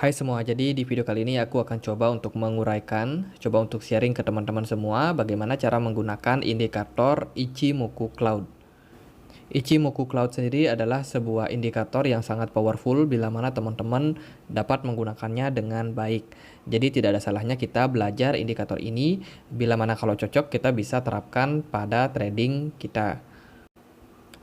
Hai semua, jadi di video kali ini aku akan coba untuk sharing ke teman-teman semua bagaimana cara menggunakan indikator Ichimoku Cloud. Ichimoku Cloud sendiri adalah sebuah indikator yang sangat powerful bila mana teman-teman dapat menggunakannya dengan baik. Jadi tidak ada salahnya kita belajar indikator ini, bila mana kalau cocok kita bisa terapkan pada trading kita.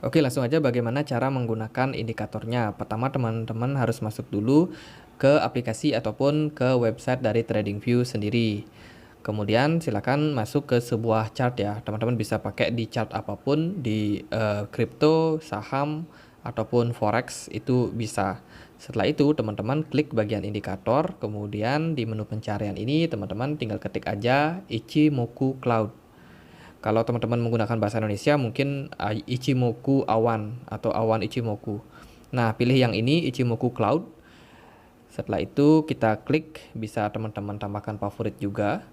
Oke, langsung aja bagaimana cara menggunakan indikatornya. Pertama, teman-teman harus masuk dulu ke aplikasi ataupun ke website dari TradingView sendiri. Kemudian silakan masuk ke sebuah chart ya. Teman-teman bisa pakai di chart apapun, di kripto, saham, ataupun forex itu bisa. Setelah itu teman-teman klik bagian indikator, kemudian di menu pencarian ini teman-teman tinggal ketik aja Ichimoku Cloud. Kalau teman-teman menggunakan bahasa Indonesia mungkin Ichimoku Awan atau Awan Ichimoku. Nah, pilih yang ini Ichimoku Cloud. Setelah itu kita klik, bisa teman-teman tambahkan favorit juga.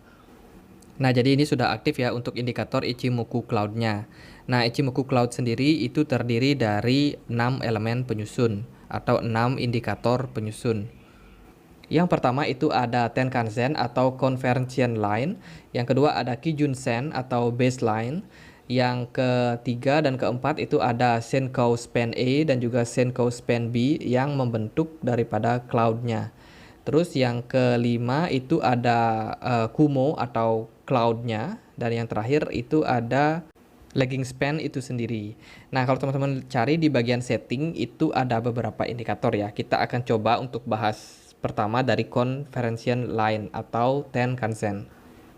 Nah, jadi ini sudah aktif ya untuk indikator Ichimoku Cloud-nya. Nah, Ichimoku Cloud sendiri itu terdiri dari 6 elemen penyusun atau 6 indikator penyusun. Yang pertama itu ada Tenkan-sen atau Conversion Line. Yang kedua ada Kijun-sen atau Baseline. Yang ketiga dan keempat itu ada Senkou Span A dan juga Senkou Span B yang membentuk daripada cloud-nya. Terus yang kelima itu ada Kumo atau cloud-nya. Dan yang terakhir itu ada lagging span itu sendiri. Nah, kalau teman-teman cari di bagian setting itu ada beberapa indikator ya. Kita akan coba untuk bahas pertama dari Conversion Line atau Tenkan-sen.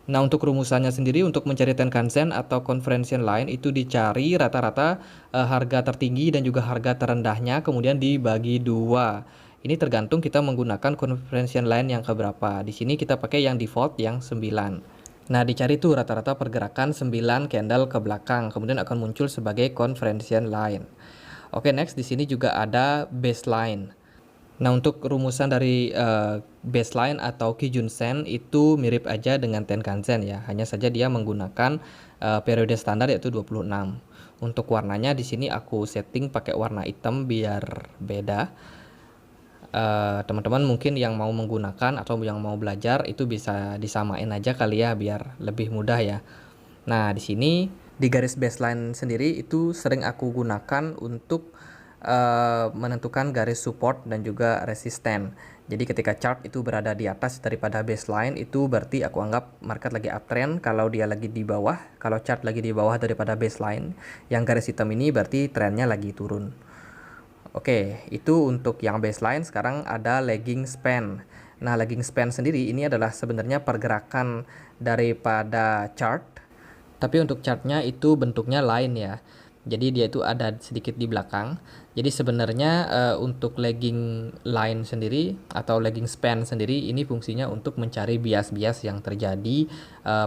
Nah, untuk rumusannya sendiri untuk mencari Tenkan-sen atau Conversion Line itu dicari rata-rata harga tertinggi dan juga harga terendahnya kemudian dibagi dua. Ini tergantung kita menggunakan Conversion Line yang keberapa. Di sini kita pakai yang default yang 9. Nah, dicari tuh rata-rata pergerakan 9 candle ke belakang, kemudian akan muncul sebagai Conversion Line. Oke, next di sini juga ada baseline. Nah, untuk rumusan dari baseline atau Kijun-sen itu mirip aja dengan Tenkan-sen ya. Hanya saja dia menggunakan periode standar yaitu 26. Untuk warnanya di sini aku setting pakai warna hitam biar beda. Teman-teman mungkin yang mau menggunakan atau yang mau belajar itu bisa disamain aja kali ya biar lebih mudah ya. Nah, di sini di garis baseline sendiri itu sering aku gunakan untuk menentukan garis support dan juga resisten. Jadi ketika chart itu berada di atas daripada baseline itu berarti aku anggap market lagi uptrend. Kalau dia lagi di bawah, kalau chart lagi di bawah daripada baseline, yang garis hitam ini berarti trennya lagi turun. Oke, itu untuk yang baseline. Sekarang ada lagging span. Nah, lagging span sendiri ini adalah sebenarnya pergerakan daripada chart, tapi untuk chartnya itu bentuknya lain ya. Jadi dia itu ada sedikit di belakang. Jadi sebenarnya untuk lagging line sendiri atau lagging span sendiri ini fungsinya untuk mencari bias-bias yang terjadi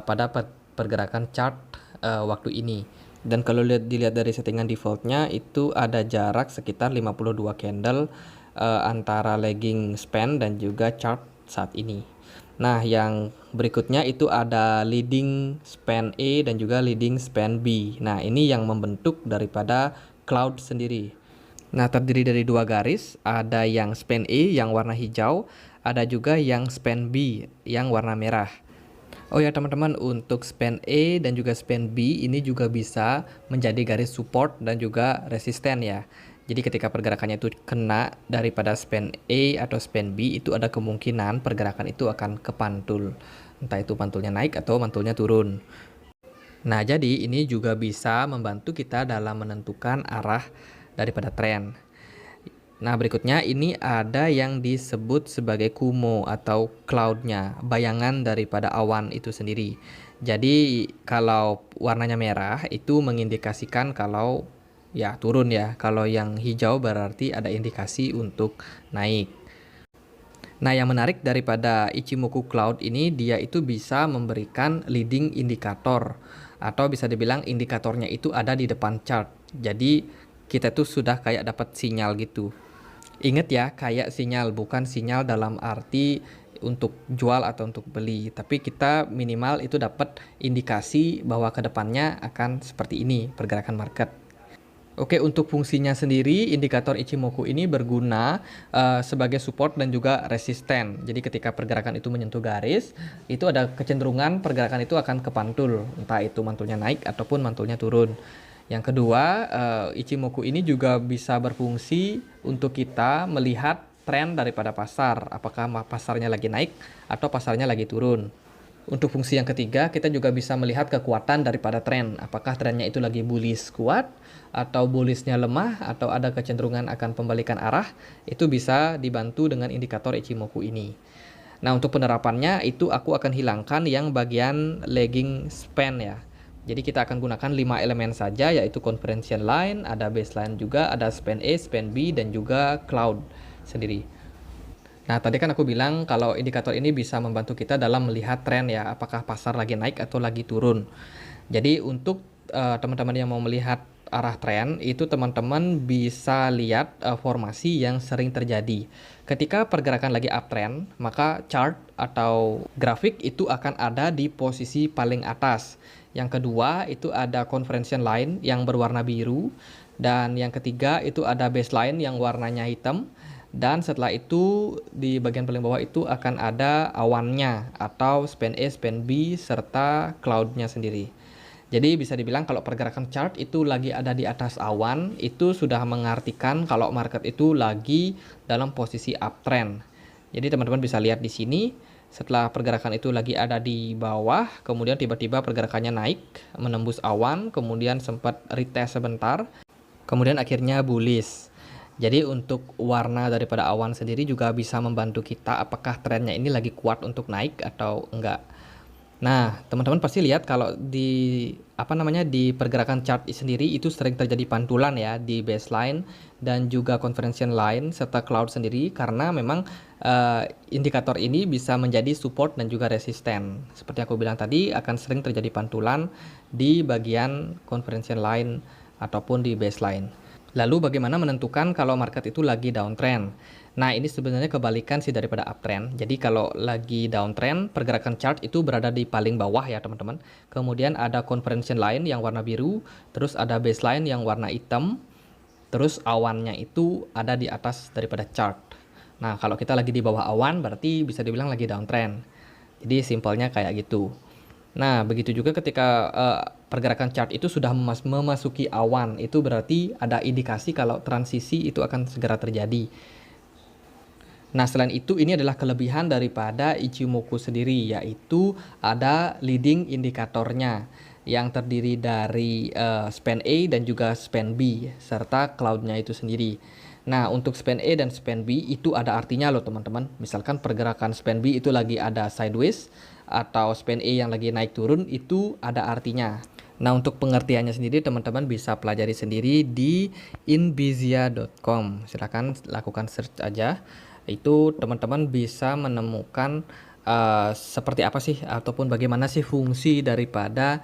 pada pergerakan chart waktu ini. Dan kalau dilihat dari settingan defaultnya itu ada jarak sekitar 52 candle antara lagging span dan juga chart saat ini. Nah, yang berikutnya itu ada leading span A dan juga leading span B. Nah, ini yang membentuk daripada cloud sendiri. Nah, terdiri dari dua garis, ada yang span A yang warna hijau, ada juga yang span B yang warna merah. Oh ya teman-teman, untuk span A dan juga span B ini juga bisa menjadi garis support dan juga resisten ya. Jadi ketika pergerakannya itu kena daripada span A atau span B itu ada kemungkinan pergerakan itu akan kepantul. Entah itu pantulnya naik atau mantulnya turun. Nah, jadi ini juga bisa membantu kita dalam menentukan arah daripada tren. Nah, berikutnya ini ada yang disebut sebagai Kumo atau cloud-nya, bayangan daripada awan itu sendiri. Jadi kalau warnanya merah itu mengindikasikan kalau ya turun ya. Kalau yang hijau berarti ada indikasi untuk naik. Nah, yang menarik daripada Ichimoku Cloud ini dia itu bisa memberikan leading indikator atau bisa dibilang indikatornya itu ada di depan chart. Jadi kita tuh sudah kayak dapat sinyal gitu. Ingat ya, kayak sinyal, bukan sinyal dalam arti untuk jual atau untuk beli, tapi kita minimal itu dapat indikasi bahwa kedepannya akan seperti ini pergerakan market. Oke, untuk fungsinya sendiri, indikator Ichimoku ini berguna sebagai support dan juga resisten. Jadi ketika pergerakan itu menyentuh garis, itu ada kecenderungan pergerakan itu akan kepantul, entah itu mantulnya naik ataupun mantulnya turun. Yang kedua, Ichimoku ini juga bisa berfungsi untuk kita melihat tren daripada pasar, apakah pasarnya lagi naik atau pasarnya lagi turun. Untuk fungsi yang ketiga, kita juga bisa melihat kekuatan daripada tren. Apakah trennya itu lagi bullish kuat, atau bullishnya lemah, atau ada kecenderungan akan pembalikan arah, itu bisa dibantu dengan indikator Ichimoku ini. Nah, untuk penerapannya itu aku akan hilangkan yang bagian lagging span ya. Jadi kita akan gunakan 5 elemen saja, yaitu convergence line, ada baseline juga, ada span A, span B, dan juga cloud sendiri. Nah, tadi kan aku bilang kalau indikator ini bisa membantu kita dalam melihat tren ya, apakah pasar lagi naik atau lagi turun. Jadi untuk teman-teman yang mau melihat arah tren, itu teman-teman bisa lihat formasi yang sering terjadi. Ketika pergerakan lagi uptrend, maka chart atau grafik itu akan ada di posisi paling atas. Yang kedua, itu ada convergence line yang berwarna biru. Dan yang ketiga, itu ada baseline yang warnanya hitam. Dan setelah itu di bagian paling bawah itu akan ada awannya atau span A, span B, serta cloudnya sendiri. Jadi bisa dibilang kalau pergerakan chart itu lagi ada di atas awan, itu sudah mengartikan kalau market itu lagi dalam posisi uptrend. Jadi teman-teman bisa lihat di sini, setelah pergerakan itu lagi ada di bawah, kemudian tiba-tiba pergerakannya naik, menembus awan, kemudian sempat retest sebentar, kemudian akhirnya bullish. Jadi untuk warna daripada awan sendiri juga bisa membantu kita apakah trennya ini lagi kuat untuk naik atau enggak. Nah, teman-teman pasti lihat kalau di di pergerakan chart sendiri itu sering terjadi pantulan ya di baseline dan juga convergence line serta cloud sendiri karena memang indikator ini bisa menjadi support dan juga resisten. Seperti aku bilang tadi akan sering terjadi pantulan di bagian convergence line ataupun di baseline. Lalu bagaimana menentukan kalau market itu lagi downtrend? Nah, ini sebenarnya kebalikan sih daripada uptrend. Jadi kalau lagi downtrend, pergerakan chart itu berada di paling bawah ya teman-teman. Kemudian ada convergence line yang warna biru, terus ada baseline yang warna hitam, terus awannya itu ada di atas daripada chart. Nah, kalau kita lagi di bawah awan berarti bisa dibilang lagi downtrend. Jadi simpelnya kayak gitu. Nah, begitu juga ketika pergerakan chart itu sudah memasuki awan, itu berarti ada indikasi kalau transisi itu akan segera terjadi. Nah, selain itu ini adalah kelebihan daripada Ichimoku sendiri, yaitu ada leading indikatornya yang terdiri dari span A dan juga span B, serta cloudnya itu sendiri. Nah, untuk span A dan span B itu ada artinya loh teman-teman. Misalkan pergerakan span B itu lagi ada sideways, atau span A yang lagi naik turun itu ada artinya. Nah, untuk pengertiannya sendiri teman-teman bisa pelajari sendiri di inbizia.com. Silahkan lakukan search aja. Itu teman-teman bisa menemukan seperti apa sih ataupun bagaimana sih fungsi daripada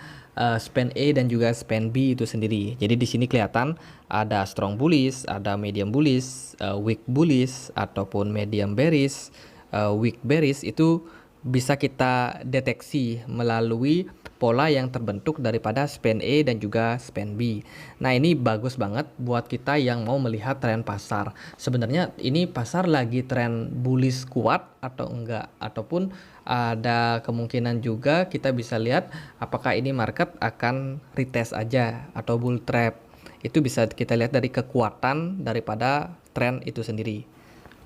span A dan juga span B itu sendiri. Jadi di sini kelihatan ada strong bullish, ada medium bullish, weak bullish ataupun medium bearish, weak bearish itu bisa kita deteksi melalui pola yang terbentuk daripada span A dan juga span B. Nah, ini bagus banget buat kita yang mau melihat tren pasar. Sebenarnya ini pasar lagi tren bullish kuat atau enggak, ataupun ada kemungkinan juga kita bisa lihat apakah ini market akan retest aja atau bull trap. Itu bisa kita lihat dari kekuatan daripada tren itu sendiri.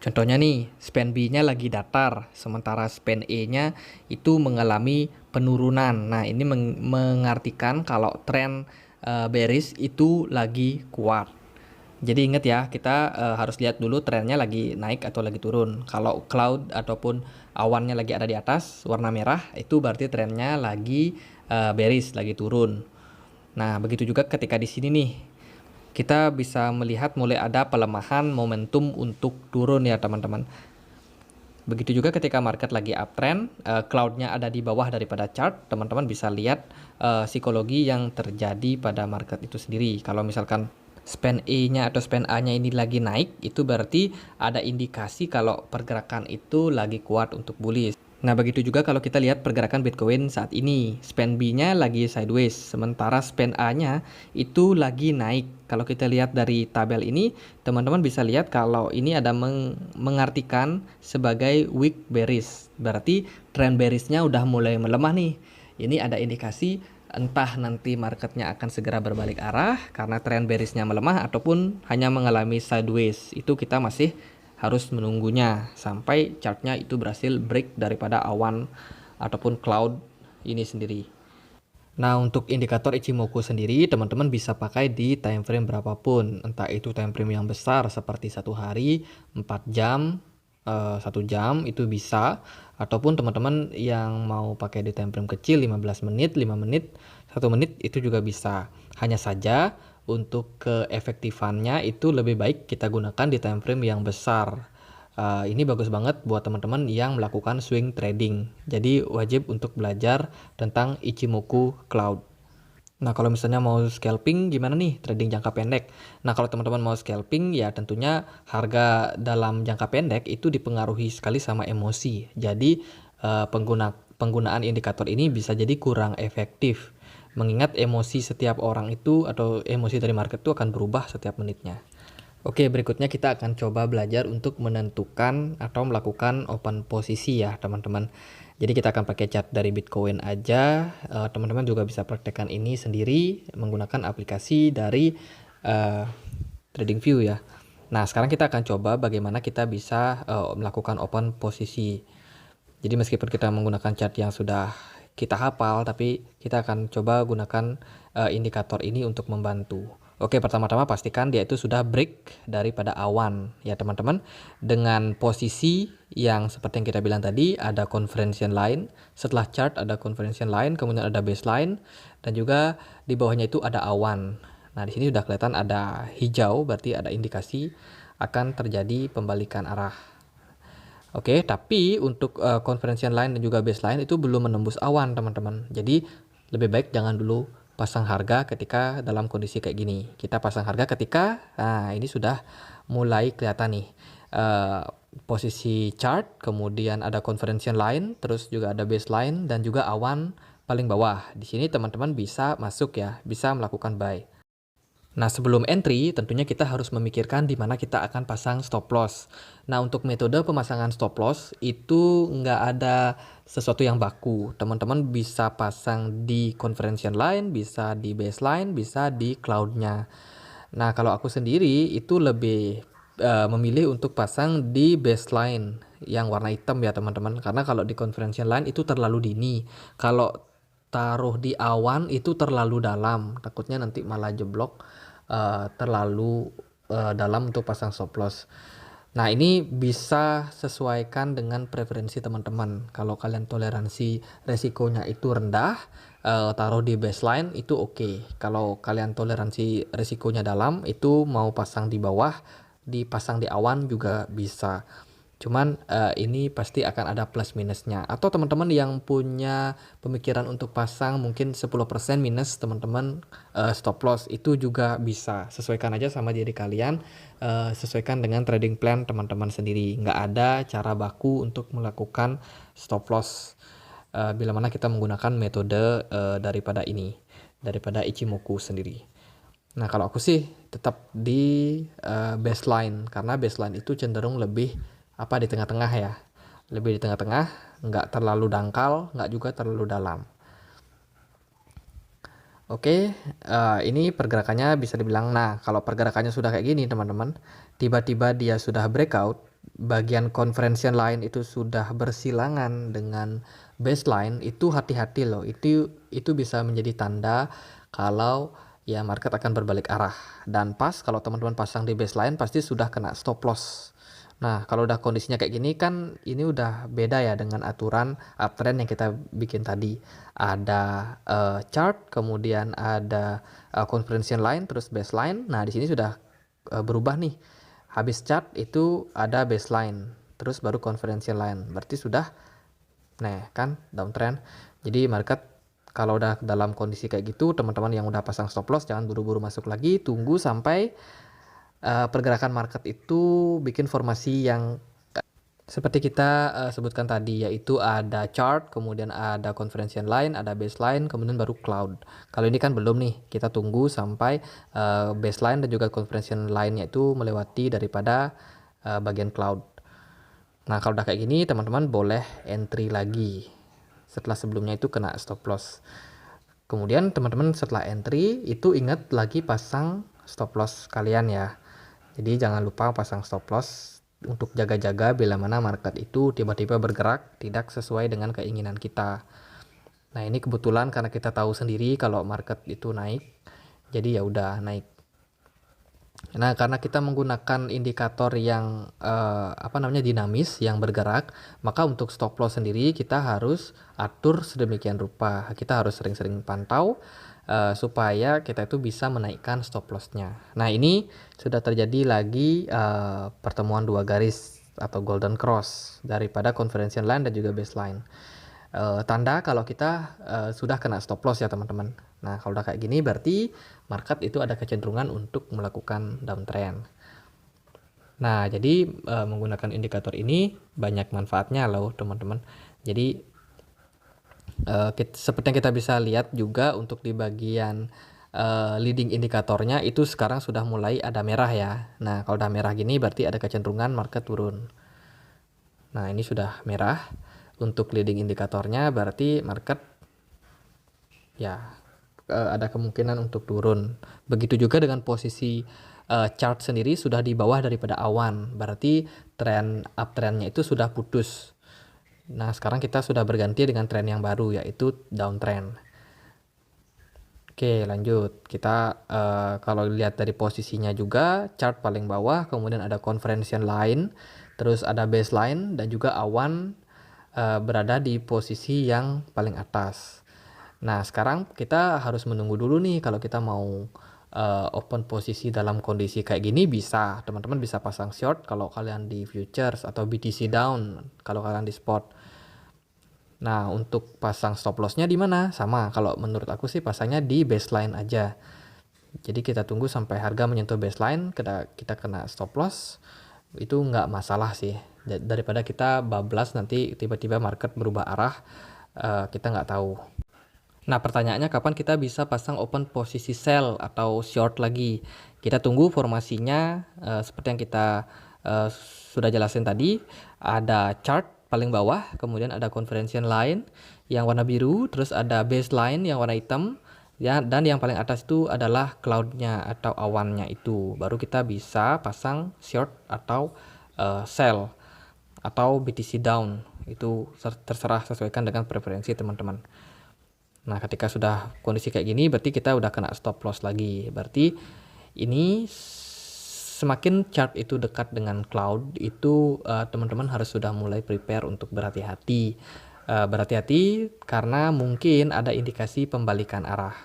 Contohnya nih, span B-nya lagi datar, sementara span E-nya itu mengalami penurunan. Nah, ini mengartikan kalau tren bearish itu lagi kuat. Jadi ingat ya, kita harus lihat dulu trennya lagi naik atau lagi turun. Kalau cloud ataupun awannya lagi ada di atas, warna merah, itu berarti trennya lagi bearish, lagi turun. Nah, begitu juga ketika di sini nih. Kita bisa melihat mulai ada pelemahan momentum untuk turun ya teman-teman. Begitu juga ketika market lagi uptrend, cloudnya ada di bawah daripada chart, teman-teman bisa lihat psikologi yang terjadi pada market itu sendiri. Kalau misalkan span E-nya atau span A-nya ini lagi naik, itu berarti ada indikasi kalau pergerakan itu lagi kuat untuk bullish. Nah, begitu juga kalau kita lihat pergerakan Bitcoin saat ini. Span B-nya lagi sideways, sementara span A-nya itu lagi naik. Kalau kita lihat dari tabel ini, teman-teman bisa lihat kalau ini ada mengartikan sebagai weak bearish. Berarti trend bearish-nya udah mulai melemah nih. Ini ada indikasi entah nanti marketnya akan segera berbalik arah karena trend bearish-nya melemah ataupun hanya mengalami sideways. Itu kita masih harus menunggunya sampai chartnya itu berhasil break daripada awan ataupun cloud ini sendiri. Nah, untuk indikator Ichimoku sendiri, teman-teman bisa pakai di time frame berapapun. Entah itu time frame yang besar seperti 1 hari, 4 jam, 1 jam itu bisa. Ataupun teman-teman yang mau pakai di time frame kecil 15 menit, 5 menit, 1 menit itu juga bisa. Hanya saja untuk keefektifannya itu lebih baik kita gunakan di time frame yang besar. Ini bagus banget buat teman-teman yang melakukan swing trading. Jadi wajib untuk belajar tentang Ichimoku Cloud. Nah, kalau misalnya mau scalping gimana nih trading jangka pendek? Nah, kalau teman-teman mau scalping ya tentunya harga dalam jangka pendek itu dipengaruhi sekali sama emosi. Jadi penggunaan indikator ini bisa jadi kurang efektif. Mengingat emosi setiap orang itu atau emosi dari market itu akan berubah setiap menitnya. Oke, berikutnya kita akan coba belajar untuk menentukan atau melakukan open posisi ya, teman-teman. Jadi kita akan pakai chart dari Bitcoin aja. Teman-teman juga bisa praktekkan ini sendiri menggunakan aplikasi dari TradingView ya. Nah, sekarang kita akan coba bagaimana kita bisa melakukan open posisi. Jadi meskipun kita menggunakan chart yang sudah kita hafal, tapi kita akan coba gunakan indikator ini untuk membantu. Oke, pertama-tama pastikan dia itu sudah break daripada awan ya teman-teman. Dengan posisi yang seperti yang kita bilang tadi, ada conversion line. Setelah chart ada conversion line, kemudian ada baseline, dan juga di bawahnya itu ada awan. Nah, di sini sudah kelihatan ada hijau, berarti ada indikasi akan terjadi pembalikan arah. Oke, tapi untuk conversion line dan juga baseline itu belum menembus awan, teman-teman. Jadi lebih baik jangan dulu pasang harga ketika dalam kondisi kayak gini. Kita pasang harga ketika, nah ini sudah mulai kelihatan nih posisi chart, kemudian ada conversion line, terus juga ada baseline dan juga awan paling bawah. Di sini teman-teman bisa masuk ya, bisa melakukan buy. Nah, sebelum entry, tentunya kita harus memikirkan di mana kita akan pasang stop loss. Nah, untuk metode pemasangan stop loss itu nggak ada sesuatu yang baku. Teman-teman bisa pasang di conversion line, bisa di baseline, bisa di cloud-nya. Nah, kalau aku sendiri itu lebih memilih untuk pasang di baseline yang warna hitam ya teman-teman. Karena kalau di conversion line itu terlalu dini. Kalau taruh di awan itu terlalu dalam. Takutnya nanti malah jeblok terlalu dalam untuk pasang stop loss. Nah, ini bisa sesuaikan dengan preferensi teman-teman. Kalau kalian toleransi resikonya itu rendah, taruh di baseline itu oke. Kalau kalian toleransi resikonya dalam, itu mau pasang di bawah, dipasang di awan juga bisa. Cuman ini pasti akan ada plus minusnya. Atau teman-teman yang punya pemikiran untuk pasang mungkin 10% minus teman-teman stop loss itu juga bisa. Sesuaikan aja sama diri kalian, sesuaikan dengan trading plan teman-teman sendiri. Nggak ada cara baku untuk melakukan stop loss bila mana kita menggunakan metode daripada Ichimoku sendiri. Nah, kalau aku sih tetap di baseline karena baseline itu cenderung lebih di tengah-tengah ya, lebih di tengah-tengah, nggak terlalu dangkal, nggak juga terlalu dalam. Oke, ini pergerakannya bisa dibilang, nah kalau pergerakannya sudah kayak gini teman-teman, tiba-tiba dia sudah breakout, bagian conversion line itu sudah bersilangan dengan baseline, itu hati-hati loh, itu bisa menjadi tanda kalau ya market akan berbalik arah. Dan pas kalau teman-teman pasang di baseline pasti sudah kena stop loss. Nah, kalau udah kondisinya kayak gini kan ini udah beda ya dengan aturan uptrend yang kita bikin tadi. Ada chart, kemudian ada conversion line, terus baseline. Nah, di sini sudah berubah nih. Habis chart itu ada baseline, terus baru conversion line. Berarti sudah, nah kan downtrend. Jadi market kalau udah dalam kondisi kayak gitu, teman-teman yang udah pasang stop loss jangan buru-buru masuk lagi, tunggu sampai pergerakan market itu bikin formasi yang Seperti kita sebutkan tadi, yaitu ada chart, kemudian ada conversion line, ada baseline, kemudian baru cloud. Kalau ini kan belum nih, kita tunggu sampai baseline dan juga conversion line-nya itu melewati daripada bagian cloud. Nah, kalau udah kayak gini, teman-teman boleh entry lagi setelah sebelumnya itu kena stop loss. Kemudian teman-teman setelah entry itu ingat lagi pasang stop loss kalian ya. Jadi jangan lupa pasang stop loss untuk jaga-jaga bila mana market itu tiba-tiba bergerak tidak sesuai dengan keinginan kita. Nah, ini kebetulan karena kita tahu sendiri kalau market itu naik, jadi ya udah naik. Nah, karena kita menggunakan indikator yang dinamis, yang bergerak, maka untuk stop loss sendiri kita harus atur sedemikian rupa. Kita harus sering-sering pantau supaya kita itu bisa menaikkan stop loss-nya. Nah, ini sudah terjadi lagi pertemuan dua garis atau golden cross daripada conversion line dan juga baseline. Tanda kalau kita sudah kena stop loss ya teman-teman. Nah, kalau udah kayak gini berarti market itu ada kecenderungan untuk melakukan downtrend. Nah, jadi menggunakan indikator ini banyak manfaatnya loh teman-teman. Jadi seperti yang kita bisa lihat juga untuk di bagian leading indikatornya itu sekarang sudah mulai ada merah ya. Nah, kalau udah merah gini berarti ada kecenderungan market turun. Nah, ini sudah merah. Untuk leading indikatornya berarti market ya ada kemungkinan untuk turun. Begitu juga dengan posisi chart sendiri sudah di bawah daripada awan, berarti tren uptrendnya itu sudah putus. Nah, sekarang kita sudah berganti dengan tren yang baru yaitu downtrend. Oke, lanjut. Kita kalau lihat dari posisinya juga chart paling bawah, kemudian ada conversion line, terus ada baseline dan juga awan berada di posisi yang paling atas. Nah, sekarang kita harus menunggu dulu nih kalau kita mau open posisi dalam kondisi kayak gini bisa. Teman-teman bisa pasang short kalau kalian di futures atau BTC down kalau kalian di spot. Nah, untuk pasang stop loss-nya di mana? Sama, kalau menurut aku sih pasangnya di baseline aja. Jadi kita tunggu sampai harga menyentuh baseline, kita kena stop loss, itu nggak masalah sih. Daripada kita bablas nanti tiba-tiba market berubah arah, kita nggak tahu. Nah, pertanyaannya kapan kita bisa pasang open posisi sell atau short lagi? Kita tunggu formasinya seperti yang kita sudah jelasin tadi. Ada chart paling bawah, kemudian ada conversion line yang warna biru, terus ada baseline yang warna hitam, ya, dan yang paling atas itu adalah cloud-nya atau awannya itu. Baru kita bisa pasang short atau sell atau BTC down. Itu terserah, sesuaikan dengan preferensi teman-teman. Nah, ketika sudah kondisi kayak gini berarti kita udah kena stop loss lagi. Berarti ini semakin chart itu dekat dengan cloud itu teman-teman harus sudah mulai prepare untuk berhati-hati. Berhati-hati karena mungkin ada indikasi pembalikan arah.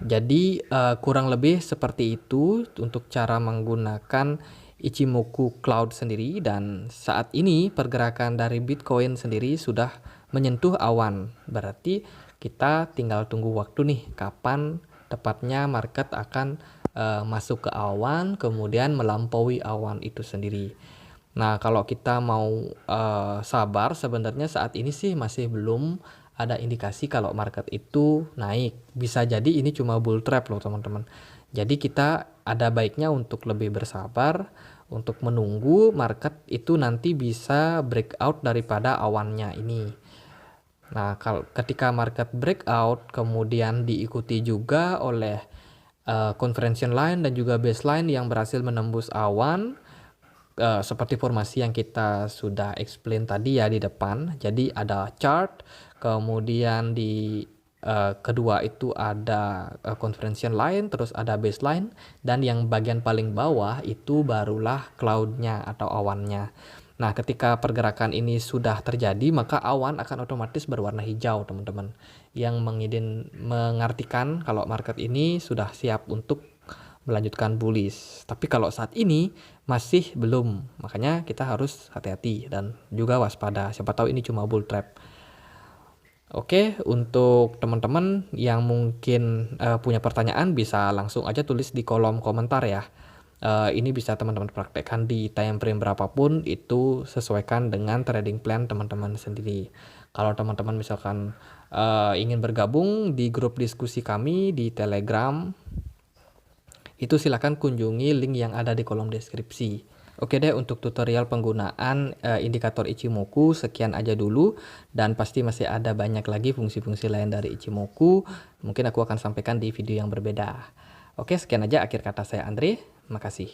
Jadi kurang lebih seperti itu untuk cara menggunakan Ichimoku Cloud sendiri, dan saat ini pergerakan dari Bitcoin sendiri sudah menyentuh awan. Berarti kita tinggal tunggu waktu nih kapan tepatnya market akan masuk ke awan kemudian melampaui awan itu sendiri. Nah, kalau kita mau sabar sebenarnya saat ini sih masih belum ada indikasi kalau market itu naik. Bisa jadi ini cuma bull trap loh teman-teman. Jadi kita ada baiknya untuk lebih bersabar untuk menunggu market itu nanti bisa breakout daripada awannya ini. Nah, ketika market breakout kemudian diikuti juga oleh conversion line dan juga baseline yang berhasil menembus awan, seperti formasi yang kita sudah explain tadi ya di depan. Jadi ada chart, kemudian di kedua itu ada conversion line, terus ada baseline, dan yang bagian paling bawah itu barulah cloud-nya atau awannya. Nah, ketika pergerakan ini sudah terjadi, maka awan akan otomatis berwarna hijau, teman-teman. Yang mengartikan kalau market ini sudah siap untuk melanjutkan bullish. Tapi kalau saat ini masih belum, makanya kita harus hati-hati dan juga waspada. Siapa tahu ini cuma bull trap. Oke, untuk teman-teman yang mungkin punya pertanyaan bisa langsung aja tulis di kolom komentar ya. Ini bisa teman-teman praktekkan di time frame berapapun, itu sesuaikan dengan trading plan teman-teman sendiri. Kalau teman-teman misalkan ingin bergabung di grup diskusi kami di Telegram, itu silakan kunjungi link yang ada di kolom deskripsi. Oke deh, untuk tutorial penggunaan indikator Ichimoku sekian aja dulu, dan pasti masih ada banyak lagi fungsi-fungsi lain dari Ichimoku. Mungkin aku akan sampaikan di video yang berbeda. Oke, sekian aja akhir kata saya Andre. Makasih.